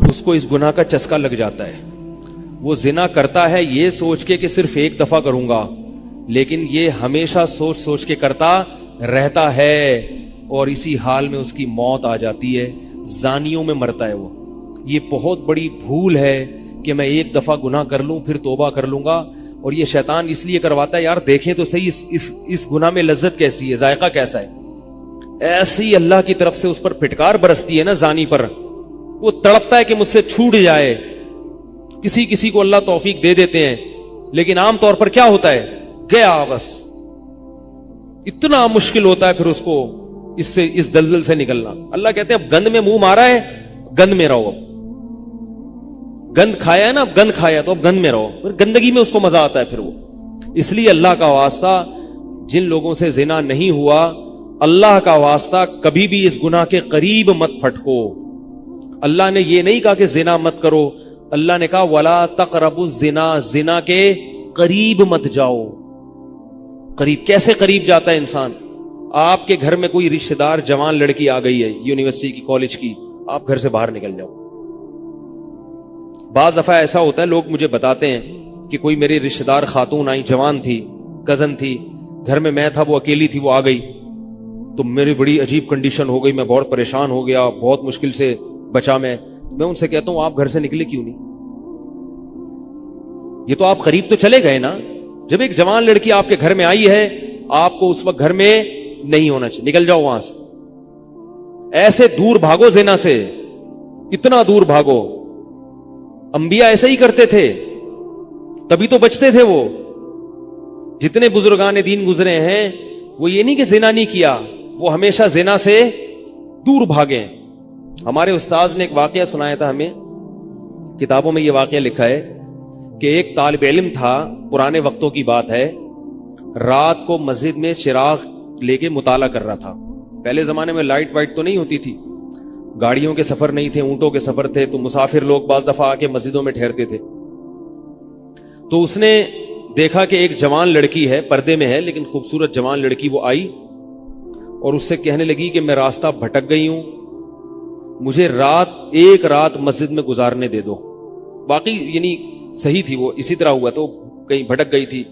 اس کو اس گناہ کا چسکا لگ جاتا ہے. وہ زنا کرتا ہے یہ سوچ کے کہ صرف ایک دفعہ کروں گا، لیکن یہ ہمیشہ سوچ سوچ کے کرتا رہتا ہے، اور اسی حال میں اس کی موت آ جاتی ہے، زانیوں میں مرتا ہے وہ. یہ بہت بڑی بھول ہے کہ میں ایک دفعہ گناہ کر لوں پھر توبہ کر لوں گا. اور یہ شیطان اس لیے کرواتا ہے، یار دیکھیں تو صحیح اس گناہ میں لذت کیسی ہے، ذائقہ کیسا ہے. ایسی اللہ کی طرف سے اس پر پھٹکار برستی ہے نا زانی پر، وہ تڑپتا ہے کہ مجھ سے چھوٹ جائے. کسی کو اللہ توفیق دے دیتے ہیں، لیکن عام طور پر کیا ہوتا ہے، گیا بس. اتنا مشکل ہوتا ہے پھر اس کو اس دلدل سے نکلنا. اللہ کہتے ہیں اب گند میں منہ مارا ہے، گند میں رہو. اب گند کھایا ہے نا، اب گند کھایا تو اب گند میں رہو. پھر گندگی میں اس کو مزہ آتا ہے پھر وہ. اس لیے اللہ کا واسطہ جن لوگوں سے زنا نہیں ہوا، اللہ کا واسطہ کبھی بھی اس گناہ کے قریب مت پھٹکو. اللہ نے یہ نہیں کہا کہ زنا مت کرو، اللہ نے کہا ولا تقربوا الزنا، زنا کے قریب مت جاؤ. قریب کیسے قریب جاتا ہے انسان؟ آپ کے گھر میں کوئی رشتہ دار جوان لڑکی آ گئی ہے یونیورسٹی کی، کالج کی، آپ گھر سے باہر نکل جاؤ. بعض دفعہ ایسا ہوتا ہے، لوگ مجھے بتاتے ہیں کہ کوئی میری رشتہ دار خاتون آئی، جوان تھی، کزن تھی، گھر میں میں تھا، وہ اکیلی تھی، وہ آ گئی تو میری بڑی عجیب کنڈیشن ہو گئی، میں بہت پریشان ہو گیا، بہت مشکل سے بچا. میں ان سے کہتا ہوں آپ گھر سے نکلے کیوں نہیں؟ یہ تو آپ قریب تو چلے گئے نا. جب ایک جوان لڑکی آپ کے گھر میں آئی ہے، آپ کو اس وقت گھر میں نہیں ہونا چاہیے، نکل جاؤ وہاں سے. ایسے دور بھاگو زنا سے، اتنا دور بھاگو. انبیاء ایسا ہی کرتے تھے، تبھی تو بچتے تھے. وہ جتنے بزرگان دین گزرے ہیں، وہ یہ نہیں کہ زنا نہیں کیا، وہ ہمیشہ زنا سے دور بھاگے. ہمارے استاذ نے ایک واقعہ سنایا تھا ہمیں، کتابوں میں یہ واقعہ لکھا ہے کہ ایک طالب علم تھا، پرانے وقتوں کی بات ہے، رات کو مسجد میں چراغ لے کے مطالعہ کر رہا تھا. پہلے زمانے میں لائٹ وائٹ تو نہیں ہوتی تھی، گاڑیوں کے سفر نہیں تھے، اونٹوں کے سفر تھے، تو مسافر لوگ بعض دفعہ آ کے مسجدوں میں ٹھہرتے تھے. تو اس نے دیکھا کہ ایک جوان لڑکی ہے، پردے میں ہے لیکن خوبصورت جوان لڑکی. وہ آئی اور اس سے کہنے لگی کہ میں راستہ بھٹک گئی ہوں، مجھے ایک رات مسجد میں گزارنے دے دو. واقعی یعنی صحیح تھی، وہ اسی طرح ہوا تو کہیں بھٹک گئی تھی.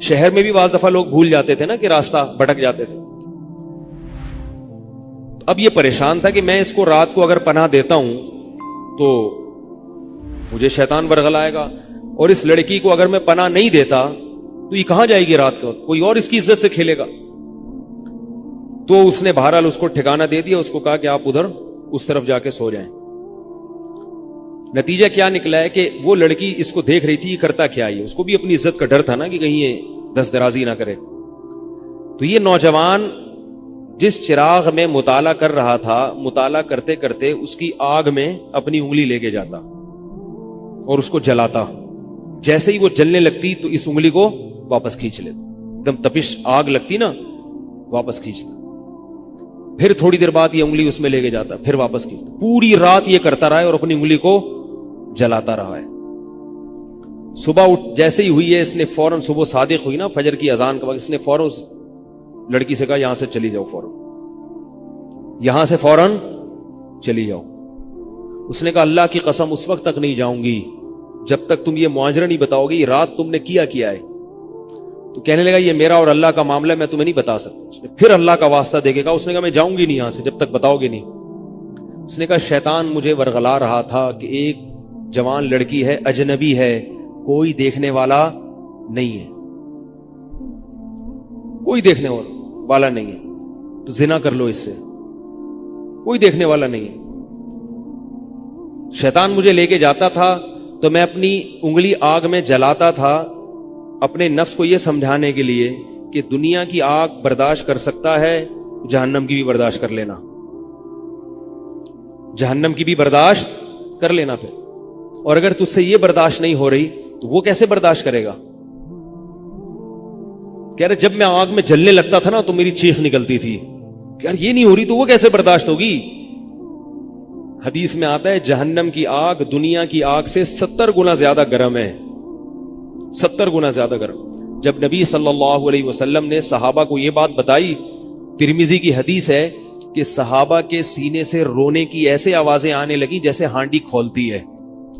شہر میں بھی بعض دفعہ لوگ بھول جاتے تھے نا کہ راستہ بھٹک جاتے تھے. اب یہ پریشان تھا کہ میں اس کو رات کو اگر پناہ دیتا ہوں تو مجھے شیطان برگلائے گا، اور اس لڑکی کو اگر میں پناہ نہیں دیتا تو یہ کہاں جائے گی رات کو، کوئی اور اس کی عزت سے کھیلے گا. تو اس نے بہرحال اس کو ٹھکانہ دے دیا، اس کو کہا کہ آپ ادھر اس طرف جا کے سو جائیں. نتیجہ کیا نکلا ہے کہ وہ لڑکی اس کو دیکھ رہی تھی یہ کرتا کیا ہے، اس کو بھی اپنی عزت کا ڈر تھا نا کہ کہیں یہ دست درازی نہ کرے. تو یہ نوجوان جس چراغ میں مطالعہ کر رہا تھا، مطالعہ کرتے کرتے اس کی آگ میں اپنی انگلی لے کے جاتا اور اس کو جلاتا. جیسے ہی وہ جلنے لگتی تو اس انگلی کو واپس کھینچ لیتا، ایک دم تپش آگ لگتی نا، واپس کھینچتا. پھر تھوڑی دیر بعد یہ انگلی اس میں لے کے جاتا، پھر واپس کھینچتا. پوری رات یہ کرتا رہا ہے اور اپنی انگلی کو جلاتا رہا ہے. صبح جیسے ہی ہوئی ہے، اس نے فوراً، صبح صادق ہوئی نا فجر کی اذان کا وقت، اس نے فوراً اس لڑکی سے کہا یہاں سے چلی جاؤ، فوراً یہاں سے فوراً چلی جاؤ. اس نے کہا اللہ کی قسم اس وقت تک نہیں جاؤں گی جب تک تم یہ معاجرہ نہیں بتاؤ گی، رات تم نے کیا ہے. تو کہنے لگا یہ میرا اور اللہ کا معاملہ ہے، میں تمہیں نہیں بتا سکتا. اس نے پھر اللہ کا واسطہ دے کے کہا، اس نے کہا میں جاؤں گی نہیں یہاں سے جب تک بتاؤ گے نہیں. اس نے کہا شیطان مجھے ورغلا رہا تھا کہ ایک جوان لڑکی ہے، اجنبی ہے، کوئی دیکھنے والا نہیں ہے، کوئی دیکھنے والا نہیں ہے، تو زنا کر لو اس سے، کوئی دیکھنے والا نہیں ہے. شیطان مجھے لے کے جاتا تھا تو میں اپنی انگلی آگ میں جلاتا تھا، اپنے نفس کو یہ سمجھانے کے لیے کہ دنیا کی آگ برداشت کر سکتا ہے، جہنم کی بھی برداشت کر لینا، جہنم کی بھی برداشت کر لینا. پھر اور اگر تجھ سے یہ برداشت نہیں ہو رہی تو وہ کیسے برداشت کرے گا؟ کہہ رہے جب میں آگ میں جلنے لگتا تھا نا تو میری چیخ نکلتی تھی کہ یار یہ نہیں ہو رہی تو وہ کیسے برداشت ہوگی. حدیث میں آتا ہے جہنم کی آگ دنیا کی آگ سے 70 گنا زیادہ گرم ہے، 70 گنا زیادہ گرم. جب نبی صلی اللہ علیہ وسلم نے صحابہ کو یہ بات بتائی، ترمذی کی حدیث ہے کہ صحابہ کے سینے سے رونے کی ایسے آوازیں آنے لگی جیسے ہانڈی کھولتی ہے،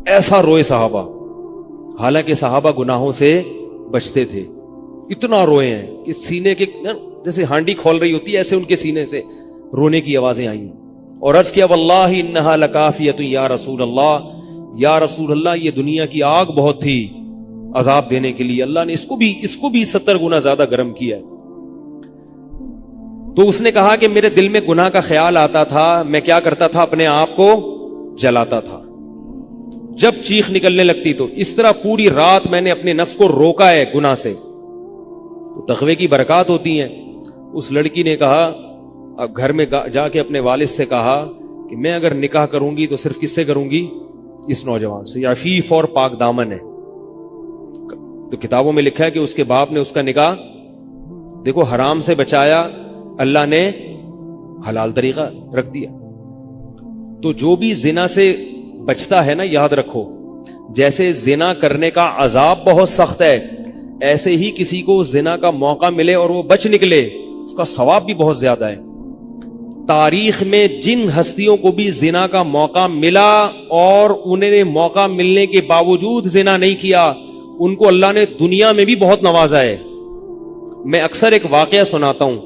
ایسا روئے صحابہ، حالانکہ صحابہ گناہوں سے بچتے تھے، اتنا روئے ہیں کہ سینے کے جیسے ہانڈی کھول رہی ہوتی ہے ایسے ان کے سینے سے رونے کی آوازیں آئی ہیں۔ اور عرض کیا واللہ انہا لکافیۃ یا رسول اللہ، یا رسول اللہ یہ دنیا کی آگ بہت تھی عذاب دینے کے لیے، اللہ نے اس کو بھی 70 گنا زیادہ گرم کیا ہے۔ تو اس نے کہا کہ میرے دل میں گناہ کا خیال آتا تھا، میں کیا کرتا تھا، اپنے آپ کو جلاتا تھا جب چیخ نکلنے لگتی، تو اس طرح پوری رات میں نے اپنے نفس کو روکا ہے گناہ سے۔ تو تقوی کی برکات ہوتی ہیں۔ اس لڑکی نے کہا، اب گھر میں جا کے اپنے والد سے کہا کہ میں اگر نکاح کروں گی تو صرف کس سے کروں گی، اس نوجوان سے، عفیف اور پاک دامن ہے۔ تو کتابوں میں لکھا ہے کہ اس کے باپ نے اس کا نکاح دیکھو حرام سے بچایا، اللہ نے حلال طریقہ رکھ دیا۔ تو جو بھی زنا سے بچتا ہے نا، یاد رکھو جیسے زنا کرنے کا عذاب بہت سخت ہے، ایسے ہی کسی کو زنا کا موقع ملے اور وہ بچ نکلے، اس کا ثواب بھی بہت زیادہ ہے۔ تاریخ میں جن ہستیوں کو بھی زنا کا موقع ملا اور انہیں نے موقع ملنے کے باوجود زنا نہیں کیا، ان کو اللہ نے دنیا میں بھی بہت نوازا ہے۔ میں اکثر ایک واقعہ سناتا ہوں،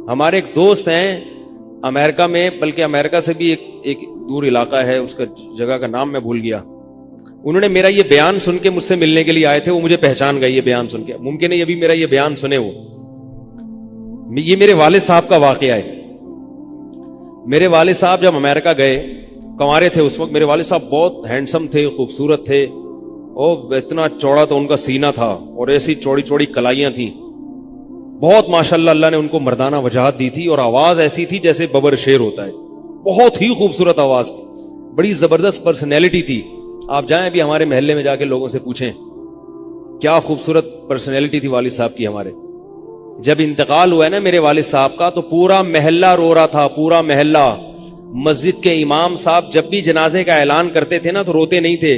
ہمارے ایک دوست ہیں امریکہ میں، بلکہ امریکہ سے بھی ایک دور علاقہ ہے، اس کا جگہ کا نام میں بھول گیا۔ انہوں نے میرا یہ بیان سن کے مجھ سے ملنے کے لیے آئے تھے، وہ مجھے پہچان گئے یہ بیان سن کے، ممکن ہے یہ بھی میرا یہ بیان سنے وہ۔ یہ میرے والد صاحب کا واقعہ ہے۔ میرے والد صاحب جب امریکہ گئے، کنوارے تھے اس وقت، میرے والد صاحب بہت ہینڈسم تھے، خوبصورت تھے، اور اتنا چوڑا تو ان کا سینہ تھا اور ایسی چوڑی چوڑی کلائیاں تھیں، بہت ماشاءاللہ اللہ نے ان کو مردانہ وجاہت دی تھی، اور آواز ایسی تھی جیسے ببر شیر ہوتا ہے، بہت ہی خوبصورت آواز، بڑی زبردست پرسنالٹی تھی۔ آپ جائیں ابھی ہمارے محلے میں جا کے لوگوں سے پوچھیں کیا خوبصورت پرسنالٹی تھی والد صاحب کی ہمارے۔ جب انتقال ہوا ہے نا میرے والد صاحب کا، تو پورا محلہ رو رہا تھا، پورا محلہ۔ مسجد کے امام صاحب جب بھی جنازے کا اعلان کرتے تھے نا تو روتے نہیں تھے،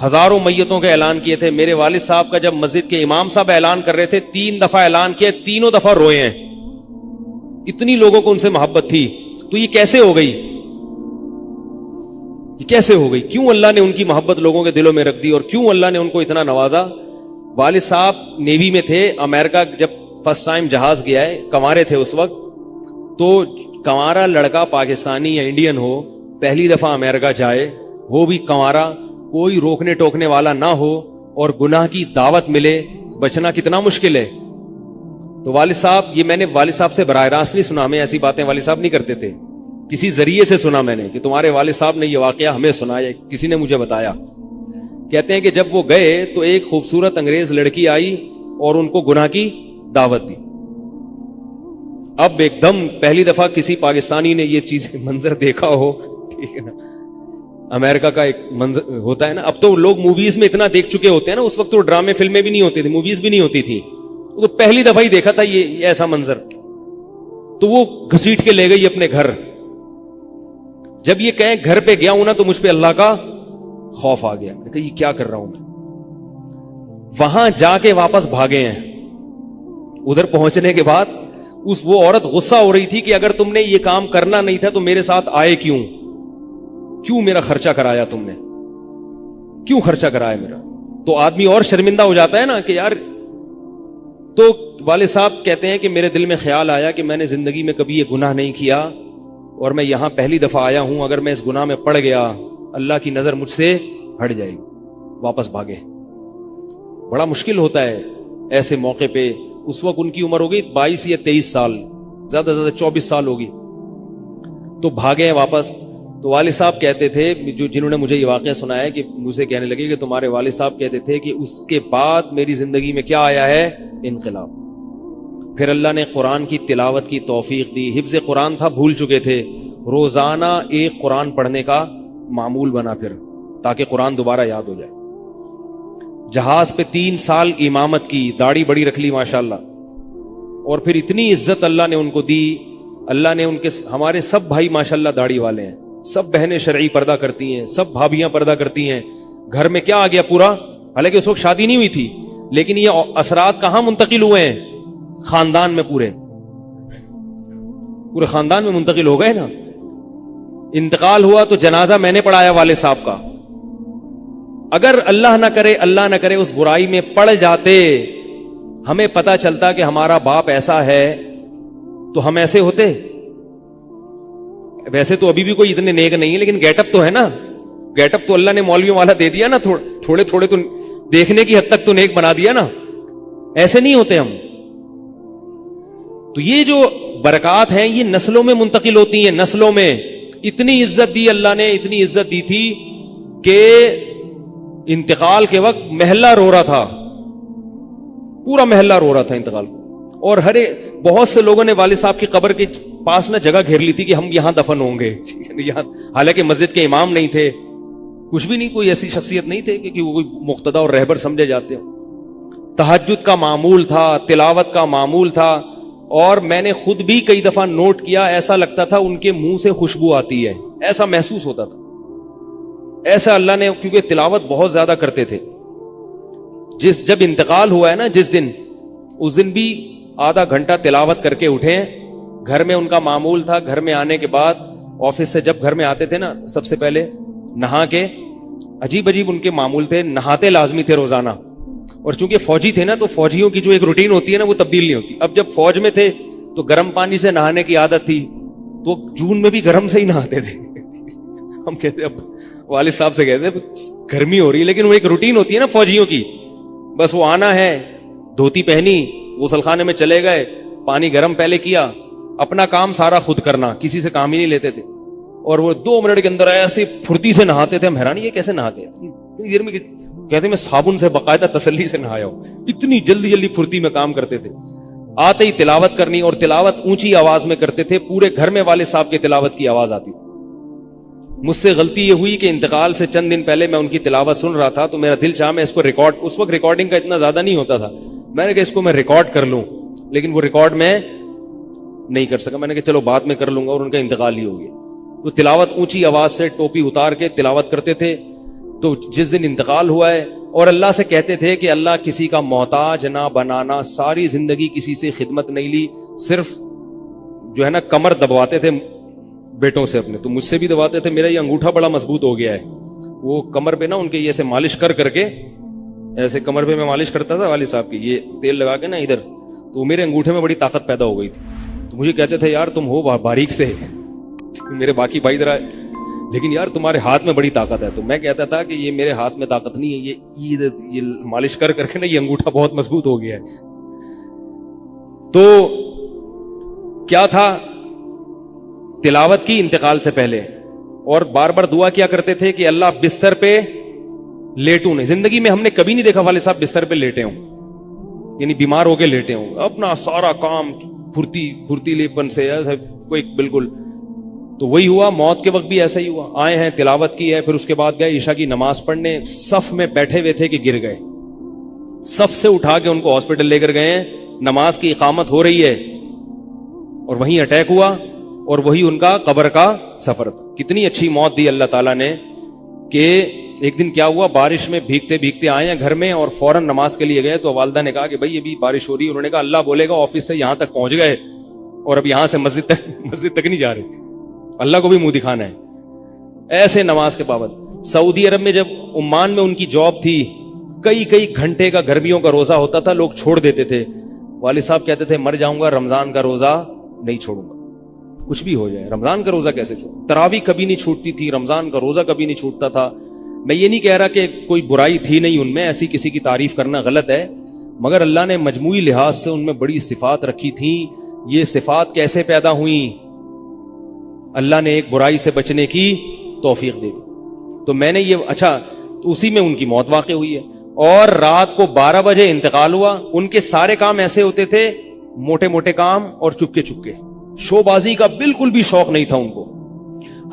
ہزاروں میتوں کا اعلان کیے تھے۔ میرے والد صاحب کا جب مسجد کے امام صاحب اعلان کر رہے تھے، 3 دفعہ اعلان کیا، تینوں دفعہ روئے ہیں، اتنی لوگوں کو ان سے محبت تھی۔ تو یہ کیسے ہو گئی، یہ کیسے ہو گئی؟ کیوں اللہ نے ان کی محبت لوگوں کے دلوں میں رکھ دی، اور کیوں اللہ نے ان کو اتنا نوازا؟ والد صاحب نیوی میں تھے، امریکہ جب فرسٹ ٹائم جہاز گیا ہے، کنوارے تھے اس وقت، تو کنوارا لڑکا پاکستانی یا انڈین ہو، پہلی دفعہ امریکہ جائے، وہ بھی کنوارا، کوئی روکنے ٹوکنے والا نہ ہو، اور گناہ کی دعوت ملے، بچنا کتنا مشکل ہے۔ تو والد صاحب، یہ میں نے والد صاحب سے براہ راست نہیں سنا، ہمیں ایسی باتیں والد صاحب نہیں کرتے تھے، کسی ذریعے سے سنا میں نے کہ تمہارے والد صاحب نے یہ واقعہ ہمیں سنایا، کسی نے مجھے بتایا۔ کہتے ہیں کہ جب وہ گئے تو ایک خوبصورت انگریز لڑکی آئی اور ان کو گناہ کی دعوت دی۔ اب ایک دم پہلی دفعہ کسی پاکستانی نے یہ چیز منظر دیکھا ہو، ٹھیک ہے نا، امریکہ کا ایک منظر ہوتا ہے نا، اب تو لوگ موویز میں اتنا دیکھ چکے ہوتے ہیں نا، اس وقت تو ڈرامے فلمیں بھی نہیں ہوتی تھی، موویز بھی نہیں ہوتی تھی، تو پہلی دفعہ ہی دیکھا تھا یہ ایسا منظر، تو وہ گھسیٹ کے لے گئی اپنے گھر۔ جب یہ کہیں گھر پہ گیا ہوں نا تو مجھ پہ اللہ کا خوف آ گیا، میں نے کہا یہ کیا کر رہا ہوں میں۔ وہاں جا کے واپس بھاگے ہیں۔ ادھر پہنچنے کے بعد وہ عورت غصہ ہو رہی تھی کہ اگر تم نے یہ کام کرنا نہیں تھا تو میرے ساتھ آئے کیوں میرا خرچہ کرایا تم نے، کیوں خرچہ کرایا میرا؟ تو آدمی اور شرمندہ ہو جاتا ہے نا کہ یار۔ تو والد صاحب کہتے ہیں کہ میرے دل میں خیال آیا کہ میں نے زندگی میں کبھی یہ گناہ نہیں کیا، اور میں یہاں پہلی دفعہ آیا ہوں، اگر میں اس گناہ میں پڑ گیا اللہ کی نظر مجھ سے ہٹ جائے گی۔ واپس بھاگے۔ بڑا مشکل ہوتا ہے ایسے موقع پہ۔ اس وقت ان کی عمر ہوگی 22 یا 23 سال، زیادہ سے زیادہ 24 سال ہوگی، تو بھاگے ہیں واپس۔ تو والد صاحب کہتے تھے، جنہوں نے مجھے یہ واقعہ سنایا، کہ مجھے کہنے لگے کہ تمہارے والد صاحب کہتے تھے کہ اس کے بعد میری زندگی میں کیا آیا ہے؟ انقلاب۔ پھر اللہ نے قرآن کی تلاوت کی توفیق دی، حفظ قرآن تھا، بھول چکے تھے، روزانہ ایک قرآن پڑھنے کا معمول بنا پھر، تاکہ قرآن دوبارہ یاد ہو جائے۔ جہاز پہ 3 سال امامت کی، داڑھی بڑی رکھ لی ماشاءاللہ، اور پھر اتنی عزت اللہ نے ان کو دی۔ اللہ نے ان کے، ہمارے سب بھائی ماشاءاللہ داڑھی والے ہیں، سب بہنیں شرعی پردہ کرتی ہیں، سب بھابیاں پردہ کرتی ہیں۔ گھر میں کیا آ گیا پورا، حالانکہ اس وقت شادی نہیں ہوئی تھی، لیکن یہ اثرات کہاں منتقل ہوئے ہیں؟ خاندان میں، پورے خاندان میں منتقل ہو گئے نا. انتقال ہوا تو جنازہ میں نے پڑھایا والد صاحب کا. اگر اللہ نہ کرے اس برائی میں پڑ جاتے، ہمیں پتا چلتا کہ ہمارا باپ ایسا ہے، تو ہم ایسے ہوتے؟ ویسے تو ابھی بھی کوئی اتنے نیک نہیں ہے، لیکن گیٹ اپ تو ہے نا. گیٹ اپ تو اللہ نے مولویوں والا دے دیا نا، تھوڑے تھوڑے تو دیکھنے کی حد تک تو نیک بنا دیا نا. ایسے نہیں ہوتے ہم. تو یہ جو برکات ہیں یہ نسلوں میں منتقل ہوتی ہیں. نسلوں میں اتنی عزت دی اللہ نے، اتنی عزت دی تھی کہ انتقال کے وقت محلہ رو رہا تھا، پورا محلہ رو رہا تھا انتقال. اور بہت سے لوگوں نے والد صاحب کی قبر کے پاس نہ جگہ گھیر لی تھی کہ ہم یہاں دفن ہوں گے. حالانکہ مسجد کے امام نہیں تھے، کچھ بھی نہیں، کوئی ایسی شخصیت نہیں تھے کہ وہ کوئی مقتدی اور رہبر سمجھے جاتے ہوں. تہجد کا معمول تھا، تلاوت کا معمول تھا. اور میں نے خود بھی کئی دفعہ نوٹ کیا، ایسا لگتا تھا ان کے منہ سے خوشبو آتی ہے، ایسا محسوس ہوتا تھا. ایسا اللہ نے، کیونکہ تلاوت بہت زیادہ کرتے تھے. جب انتقال ہوا ہے نا جس دن، اس دن بھی آدھا گھنٹہ تلاوت کر کے اٹھے. گھر میں ان کا معمول تھا، گھر میں آنے کے بعد آفس سے جب گھر میں آتے تھے نا، سب سے پہلے نہا کے، عجیب ان کے معمول تھے، نہاتے لازمی تھے روزانہ. اور چونکہ فوجی تھے نا، تو فوجیوں کی جو ایک روٹین ہوتی ہے نا، وہ تبدیل نہیں ہوتی. اب جب فوج میں تھے تو گرم پانی سے نہانے کی عادت تھی، تو جون میں بھی گرم سے ہی نہاتے تھے. ہم کہتے اب والد صاحب سے کہتے گرمی ہو رہی ہے، لیکن وہ ایک روٹین ہوتی ہے نا فوجیوں کی. بس وہ آنا ہے، دھوتی پہنی، غسل خانے میں چلے گئے، پانی گرم پہلے کیا، اپنا کام سارا خود کرنا، کسی سے کام ہی نہیں لیتے تھے. اور وہ 2 منٹ کے اندر ایسے پھرتی سے نہاتے تھے. ہم حیران، یہ کیسے نہاتے اتنی دیر میں؟ کہتے میں صابن سے باقاعدہ تسلی سے نہایا ہوں. اتنی جلدی پھرتی میں کام کرتے تھے. آتے ہی تلاوت کرنی، اور تلاوت اونچی آواز میں کرتے تھے. پورے گھر میں والد صاحب کے تلاوت کی آواز آتی تھی. مجھ سے غلطی یہ ہوئی کہ انتقال سے چند دن پہلے میں ان کی تلاوت سن رہا تھا، تو میرا دل چاہا میں اس کو ریکارڈ، اس وقت ریکارڈنگ کا اتنا زیادہ نہیں ہوتا تھا، میں نے کہا اس کو میں ریکارڈ کر لوں، لیکن وہ ریکارڈ میں نہیں کر سکا. میں نے کہا چلو بعد میں کر لوں گا، اور ان کا انتقال ہی ہو گیا. تو تلاوت اونچی آواز سے ٹوپی اتار کے تلاوت کرتے تھے. تو جس دن انتقال ہوا ہے، اور اللہ سے کہتے تھے کہ اللہ کسی کا محتاج نہ بنانا، ساری زندگی کسی سے خدمت نہیں لی، صرف جو ہے نا کمر دبواتے تھے بیٹوں سے اپنے. تو مجھ سے بھی دبواتے تھے، میرا یہ انگوٹھا بڑا مضبوط ہو گیا ہے. وہ کمر پہ نا ان کے یہ سے مالش کر کے، ایسے کمر پہ میں مالش کرتا تھا والد صاحب کی، یہ تیل لگا کے نا ادھر، تو میرے انگوٹھے میں بڑی طاقت پیدا ہو گئی تھی. تو مجھے کہتے تھے یار تم ہو باریک سے، میرے باقی بھائی ذرا، لیکن یار تمہارے ہاتھ میں بڑی طاقت ہے. تو میں کہتا تھا کہ یہ میرے ہاتھ میں طاقت نہیں ہے، یہ مالش کر کے نا یہ انگوٹھا بہت مضبوط ہو گیا ہے. تو کیا تھا، تلاوت کی انتقال سے پہلے، اور بار بار دعا کیا کرتے تھے کہ اللہ بستر پہ لیٹوں نہیں. زندگی میں ہم نے کبھی نہیں دیکھا والد صاحب بستر پہ لیٹے ہوں، یعنی بیمار ہو کے لیٹے ہوں. اپنا سارا کام پھرتیلے پن سے کوئی بالکل. تو وہی ہوا، موت کے وقت بھی ایسا ہی ہوا. آئے ہیں، تلاوت کی ہے، پھر اس کے بعد گئے عشاء کی نماز پڑھنے. صف میں بیٹھے ہوئے تھے کہ گر گئے. صف سے اٹھا کے ان کو ہاسپٹل لے کر گئے. نماز کی اقامت ہو رہی ہے اور وہیں اٹیک ہوا، اور وہی ان کا قبر کا سفر تھا. کتنی اچھی موت دی اللہ تعالیٰ نے کہ ایک دن کیا ہوا، بارش میں بھیگتے بھیگتے آئے ہیں گھر میں، اور فوراً نماز کے لیے گئے. تو والدہ نے کہا کہ بھائی ابھی بارش ہو رہی ہے. انہوں نے کہا اللہ بولے گا آفس سے یہاں تک پہنچ گئے، اور اب یہاں سے مسجد تک نہیں جا رہے، اللہ کو بھی منہ دکھانا ہے. ایسے نماز کے پابند. سعودی عرب میں جب عمان میں ان کی جاب تھی، کئی گھنٹے کا گرمیوں کا روزہ ہوتا تھا، لوگ چھوڑ دیتے تھے. والد صاحب کہتے تھے مر جاؤں گا رمضان کا روزہ نہیں چھوڑوں گا، کچھ بھی ہو جائے رمضان کا روزہ کیسے چھوڑوں. تراویح کبھی نہیں چھوٹتی تھی، رمضان کا روزہ کبھی نہیں چھوٹتا تھا. میں یہ نہیں کہہ رہا کہ کوئی برائی تھی نہیں ان میں، ایسی کسی کی تعریف کرنا غلط ہے، مگر اللہ نے مجموعی لحاظ سے ان میں بڑی صفات رکھی تھیں. یہ صفات کیسے پیدا ہوئیں؟ اللہ نے ایک برائی سے بچنے کی توفیق دے دی. تو میں نے یہ تو اسی میں ان کی موت واقع ہوئی ہے. اور رات کو 12 بجے انتقال ہوا. ان کے سارے کام ایسے ہوتے تھے، موٹے موٹے کام اور چپکے چپکے. شو بازی کا بالکل بھی شوق نہیں تھا ان کو.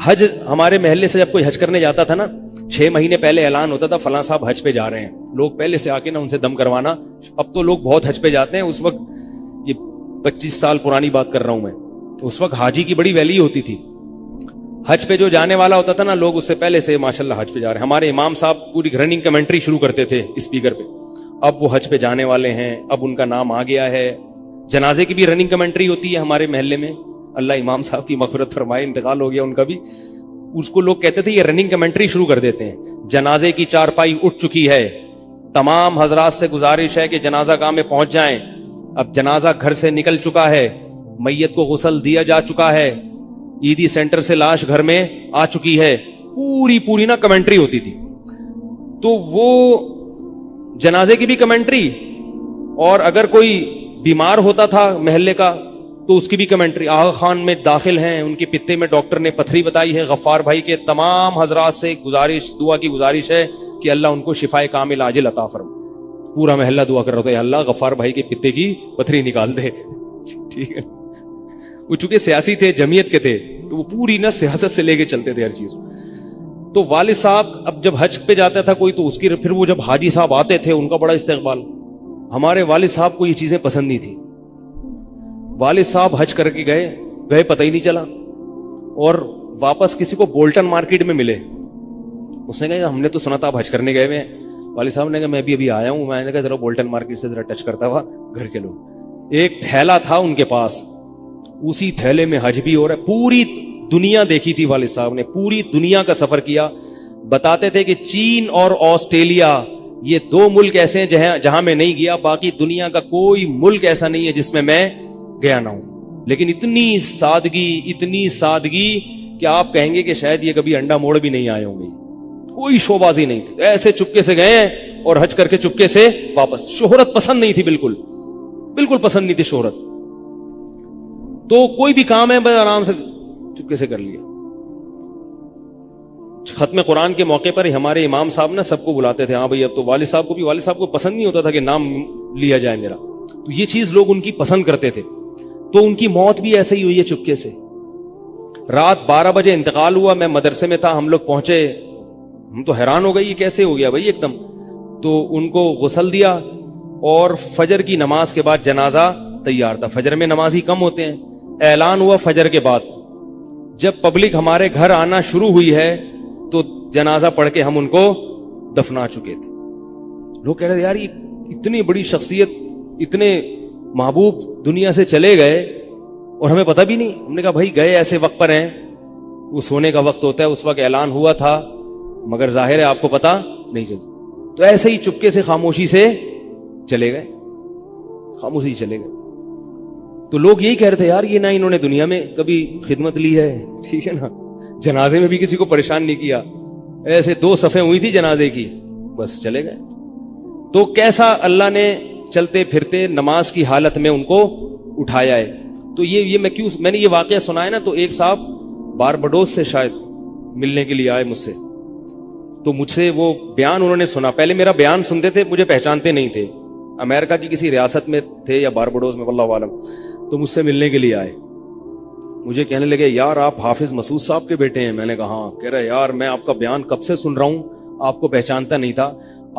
حج، ہمارے محلے سے جب کوئی حج کرنے جاتا تھا نا، 6 مہینے پہلے اعلان ہوتا تھا فلاں صاحب حج پہ جا رہے ہیں. لوگ پہلے سے آ کے نا ان سے دم کروانا. اب تو لوگ بہت حج پہ جاتے ہیں، اس وقت یہ 25 سال پرانی بات کر رہا ہوں میں، اس وقت حاجی کی بڑی ویلی ہوتی تھی. حج پہ جو جانے والا ہوتا تھا نا، لوگ اس سے پہلے سے ماشاءاللہ حج پہ جا رہے ہیں. ہمارے امام صاحب پوری رننگ کمنٹری شروع کرتے تھے اسپیکر پہ، اب وہ حج پہ جانے والے ہیں, اب ان کا نام آ گیا ہے. جنازے کی بھی رننگ کمنٹری ہوتی ہے ہمارے محلے میں, اللہ امام صاحب کی مغفرت فرمائے, انتقال ہو گیا ان کا بھی. اس کو لوگ کہتے تھے یہ رننگ کمنٹری شروع کر دیتے ہیں. جنازے کی چارپائی اٹھ چکی ہے, تمام حضرات سے گزارش ہے کہ جنازہ گاہ میں پہنچ جائیں. اب جنازہ گھر سے نکل چکا ہے, میت کو غسل دیا جا چکا ہے, عیدی سینٹر سے لاش گھر میں آ چکی ہے. پوری نا کمنٹری ہوتی تھی. تو وہ جنازے کی بھی کمنٹری, اور اگر کوئی بیمار ہوتا تھا محلے کا تو اس کی بھی کمنٹری. آغا خان میں داخل ہیں, ان کے پتے میں ڈاکٹر نے پتھری بتائی ہے. غفار بھائی کے تمام حضرات سے گزارش, دعا کی گزارش ہے کہ اللہ ان کو شفائے کامل عاجل عطا فرمائے. پورا محلہ دعا کر رہا تھا, اللہ غفار بھائی کے پتے کی پتھری نکال دے. ٹھیک ہے, وہ چونکہ سیاسی تھے, جمعیت کے تھے, تو وہ پوری نہ سیاست سے لے کے چلتے تھے ہر چیز. تو والد صاحب اب جب حج پہ جاتا تھا کوئی, تو اس کی پھر وہ جب حاجی صاحب آتے تھے ان کا بڑا استقبال. ہمارے والد صاحب کو یہ چیزیں پسند نہیں تھی. والد صاحب حج کر کے گئے پتہ ہی نہیں چلا, اور واپس کسی کو بولٹن مارکیٹ میں ملے. اس نے کہا ہم نے تو سنا تھا آپ حج کرنے گئے ہوئے ہیں. والد صاحب نے کہا میں بھی ابھی آیا ہوں. میں نے کہا ذرا بولٹن مارکیٹ سے ذرا ٹچ کرتا ہوا گھر چلو. ایک تھیلا تھا ان کے پاس, اسی تھیلے میں حج بھی ہو رہا ہے. پوری دنیا دیکھی تھی والد صاحب نے, پوری دنیا کا سفر کیا. بتاتے تھے کہ چین اور آسٹریلیا یہ 2 ملک ایسے ہیں جہاں میں نہیں گیا, باقی دنیا کا کوئی ملک ایسا نہیں ہے جس میں میں گیا نہ ہوں. لیکن اتنی سادگی کہ آپ کہیں گے کہ شاید یہ کبھی انڈا موڑ بھی نہیں آئے ہوں گے. کوئی شوبازی نہیں تھی, ایسے چپکے سے گئے اور حج کر کے چپکے سے واپس. شہرت پسند نہیں تھی, بالکل پسند نہیں تھی شہرت. تو کوئی بھی کام ہے بس آرام سے چپکے سے کر لیا. ختم قرآن کے موقع پر ہمارے امام صاحب نا سب کو بلاتے تھے. ہاں بھائی اب تو والد صاحب کو پسند نہیں ہوتا تھا کہ نام لیا جائے میرا, تو یہ چیز لوگ ان کی پسند کرتے تھے. تو ان کی موت بھی ایسے ہی ہوئی ہے چپکے سے. رات 12 بجے انتقال ہوا, میں مدرسے میں تھا, ہم لوگ پہنچے, ہم تو حیران ہو گئے یہ کیسے ہو گیا بھائی ایک دم. تو ان کو غسل دیا, اور فجر کی نماز کے بعد جنازہ تیار تھا. فجر میں نمازی کم ہوتے ہیں. اعلان ہوا فجر کے بعد, جب پبلک ہمارے گھر آنا شروع ہوئی ہے تو جنازہ پڑھ کے ہم ان کو دفنا چکے تھے. لوگ کہہ رہے تھے یار یہ اتنی بڑی شخصیت, اتنے محبوب دنیا سے چلے گئے اور ہمیں پتہ بھی نہیں. ہم نے کہا بھائی گئے ایسے وقت پر ہیں, وہ سونے کا وقت ہوتا ہے, اس وقت اعلان ہوا تھا مگر ظاہر ہے آپ کو پتہ نہیں چلتا. تو ایسے ہی چپکے سے خاموشی سے چلے گئے. تو لوگ یہی کہہ رہے تھے یار یہ نہ انہوں نے دنیا میں کبھی خدمت لی ہے, ٹھیک ہے نا, جنازے میں بھی کسی کو پریشان نہیں کیا, ایسے 2 صفیں ہوئی تھی جنازے کی, بس چلے گئے. تو کیسا اللہ نے چلتے پھرتے نماز کی حالت میں ان کو اٹھایا ہے. تو یہ میں نے یہ واقعہ سنا ہے نا, تو ایک صاحب باربڈوس سے شاید ملنے کے لیے آئے مجھ سے. تو مجھ سے وہ بیان انہوں نے سنا, پہلے میرا بیان سنتے تھے, مجھے پہچانتے نہیں تھے, امریکہ کی کسی ریاست میں تھے یا باربڈوس میں واللہ عالم. تو مجھ سے ملنے کے لیے آئے, مجھے کہنے لگے یار آپ حافظ مسعود صاحب کے بیٹے ہیں. میں نے کہا ہاں. کہہ رہے یار میں آپ کا بیان کب سے سن رہا ہوں, آپ کو پہچانتا نہیں تھا.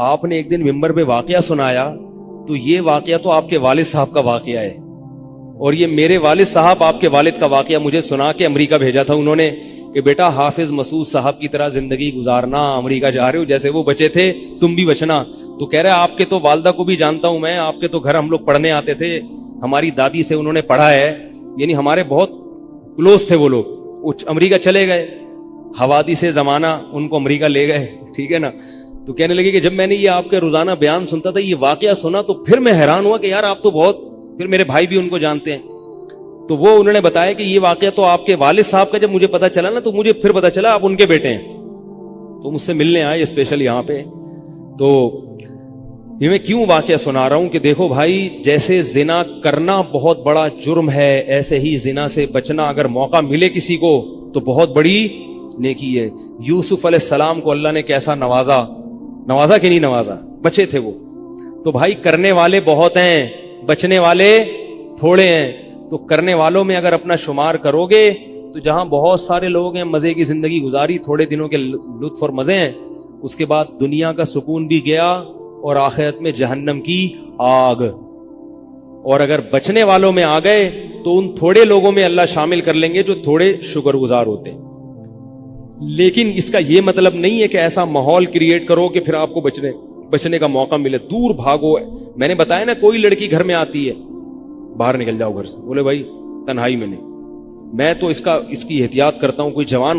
آپ نے ایک دن ممبر پہ واقعہ سنایا, تو یہ واقعہ تو آپ کے والد صاحب کا واقعہ ہے, اور یہ میرے والد صاحب آپ کے والد کا واقعہ مجھے سنا کے امریکہ بھیجا تھا انہوں نے کہ بیٹا حافظ مسعود صاحب کی طرح زندگی گزارنا, امریکہ جا رہے ہو, جیسے وہ بچے تھے تم بھی بچنا. تو کہہ رہے آپ کے تو والدہ کو بھی جانتا ہوں میں, آپ کے تو گھر ہم لوگ پڑھنے آتے تھے, ہماری دادی سے انہوں نے پڑھا ہے, یعنی ہمارے بہت کلوز تھے وہ لوگ. امریکہ چلے گئے, حوادث زمانہ ان کو امریکہ لے گئے, ٹھیک ہے نا. تو کہنے لگے کہ جب میں نے یہ آپ کے روزانہ بیان سنتا تھا, یہ واقعہ سنا, تو پھر میں حیران ہوا کہ یار آپ تو بہت, پھر میرے بھائی بھی ان کو جانتے ہیں. تو وہ انہوں نے بتایا کہ یہ واقعہ تو آپ کے والد صاحب کا جب مجھے پتا چلا نا, تو مجھے پھر پتا چلا آپ ان کے بیٹے ہیں. تو مجھ سے ملنے آئے اسپیشل یہاں پہ. تو یہ میں کیوں واقعہ سنا رہا ہوں کہ دیکھو بھائی, جیسے زنا کرنا بہت بڑا جرم ہے, ایسے ہی زنا سے بچنا اگر موقع ملے کسی کو تو بہت بڑی نیکی ہے. یوسف علیہ السلام کو اللہ نے کیسا نوازا کہ نہیں نوازا, بچے تھے وہ. تو بھائی کرنے والے بہت ہیں, بچنے والے تھوڑے ہیں. تو کرنے والوں میں اگر اپنا شمار کرو گے تو جہاں بہت سارے لوگ ہیں مزے کی زندگی گزاری, تھوڑے دنوں کے لطف اور مزے ہیں, اس کے بعد دنیا کا سکون بھی گیا اور آخرت میں جہنم کی آگ. اور اگر بچنے والوں میں آ گئے تو ان تھوڑے لوگوں میں اللہ شامل کر لیں گے جو تھوڑے شکر گزار ہوتے ہیں. لیکن اس کا یہ مطلب نہیں ہے کہ ایسا ماحول کریٹ کرو کہ پھر آپ کو بچنے کا موقع ملے دور بھاگو. میں نے بتایا نا کوئی لڑکی گھر میں آتی ہے باہر نکل جاؤ گھر سے, بولے بھائی تنہائی میں نہیں, میں تو اس کی احتیاط کرتا ہوں. کوئی جوان